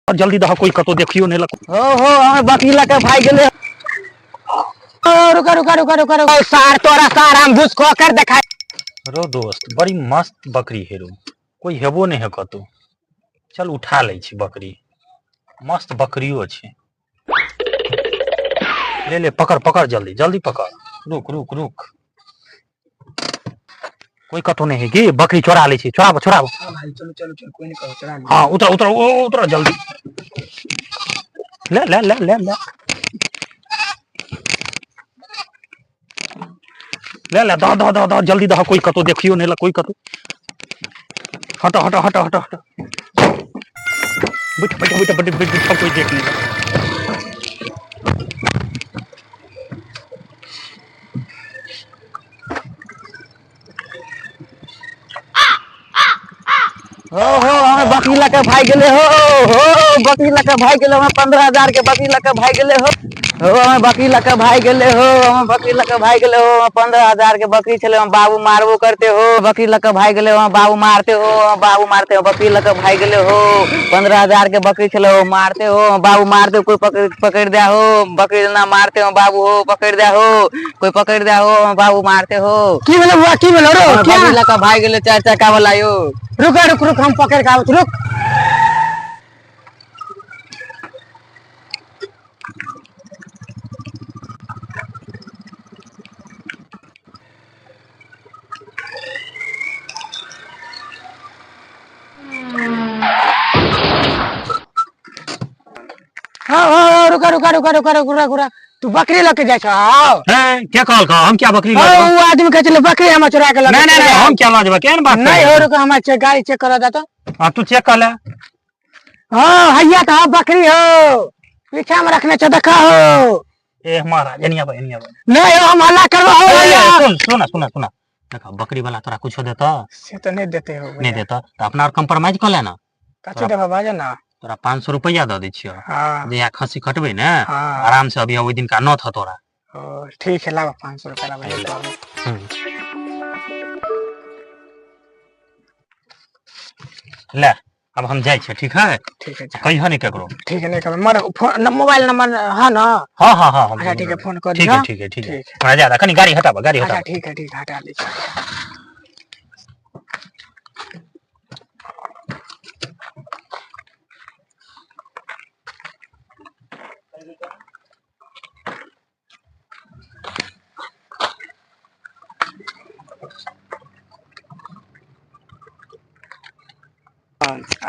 और जल्दी दहा कोई कतो देखियो नहीं लग हो हमें बकरी लगे भाई गेले। रुका रुका रुका रुका रुका सार तोरा सार हम घुस खो कर देखा। रो दोस्त बड़ी मस्त बकरी है रो, कोई हेबो नहीं है कतो। चल उठा ले छी बकरी, मस्त बकरियो छे। ले ले पकड़ पकड़ जल्दी जल्दी पकड़। रुक रुक रुक, कोई कतो नहीं है कि बकरी चोरा ले छी। चोराबो चोराबो। भाई चलो चलो चलो कोई नहीं करो चला। हाँ उतर उतर उतर जल्दी। ले ले ले ले ले ले ले दो दो दो दो जल्दी दो कोई कतो देखियो नहीं ला कोई कतो। हटो हटो हटो हटो हटो बैठ बैठ बैठ बैठ बैठ कोई देख नहीं। हो हमें बकरी लगे भाई गेले। हो बकरी लगे भाई गेले। हमें 15,000 के बकरी लगे भाई गेले। हो हमें बकरी लगे भाई गेले। हो हमें बकरी लगे भाई गेले। हो 15,000 के बकरी चले हम बाबू मारबो करते हो। बकरी लगे भाई गेले हम बाबू मारते हो। बाबू मारते हो बकरी लगे भाई गेले। हो 15,000 के बकरी चले हो मारते हो बाबू मारते हो। कोई पकड़ दिया हो बकरी ना मारते हो बाबू। हो पकड़ दिया हो कोई पकड़ दिया हो बाबू मारते हो। की बोलो बुआ की बोलो रो बकरी लगे भाई गेले 4 चक्का वाला यो। रुक रुक रुक हम पकड़ के आवत रुक। हाँ रुका रुका रुका रुका रुका रुका तू बकरी लेके जाए छो। हैं क्या कहल का हम क्या बकरी वो लाजबा? आदमी कह चले बकरी हम चुरा के नहीं नहीं नहीं हम क्या लाजबा केन बात नहीं हो रुका हम गाड़ी चेक करा देता। हां तू चेक कर ले। हाँ हैया तो बकरी हो पीछे में रखने छो देखा हो। ए हमारा जनिया भाई नहीं हो हम हल्ला करवा हो भैया। सुन सुना सुना सुना देखा बकरी वाला तोरा कुछ देता से तो नहीं देते हो नहीं देता तो अपना और कंप्रोमाइज कर लेना। कच्चे देवा बाजा ना। तोरा 500 रुपया दे दै छियो। हाँ जे खसी कटबे ना हाँ। आराम से अभी ओइ दिन का नथ तोरा। ठीक है लावा 500 रुपया लावा। ले अब हम जाय छे ठीक है। ठीक है कहियो नहीं केकरो। ठीक है नहीं कर मर फोन मोबाइल नंबर है ना। हां हां हां अच्छा ठीक है फोन कर ठीक दिया। है ठीक है ठीक है आ जा कनी गाड़ी हटाबा गाड़ी अच्छा हटा। ठीक है हटा ले।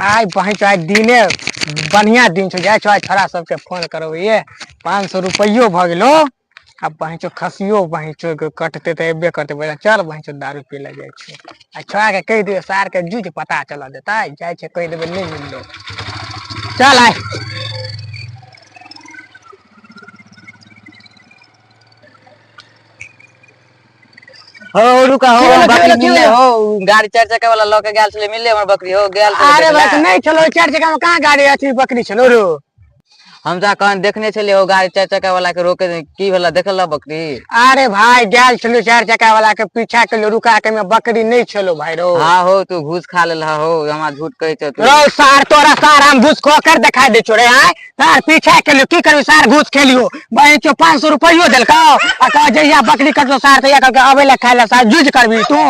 आई बहन चाहे दिने बढ़िया दिन छो जाए छो छोरा सबके फोन करो ये 500 रुपयो भ गेलो। अब बहन चो खसियो बहन चो कटते तो एबे करते बोला चल बहन चो दारू पी ले जाए छो। आ छोरा के कह दियो सार के जूझ पता चला देता जाए छे कह देबे नहीं मिललो। चल आय हो रुका हो बकरी मिले हो गाड़ी 4 चक्का वाला लोके गेल छले मिले हमर बकरी हो गेल। अरे बस नहीं चलो 4 जगह में कहां गाड़ी अथी बकरी चलो रो। हम जा कहां देखने छले हो गाड़ी 4 चक्का वाला के रोके की भेला देखला बकरी। अरे भाई गेल चलो 4 चक्का वाला के पीछा के रुका के में बकरी नहीं चलो भाई रो। हां हो तू घूस खा लेला हो हमरा झूठ कहै छ तू। रो सार तोरा सार हम घूस खो कर दिखा दे छोरे हां सार पीछा के लियो की करबी सार घूस खेलियो भाई चो 500 रुपयो देलका आ कह जइया बकरी कटलो सार तैया करके आबे ला खाइला सार जूझ करबी तू।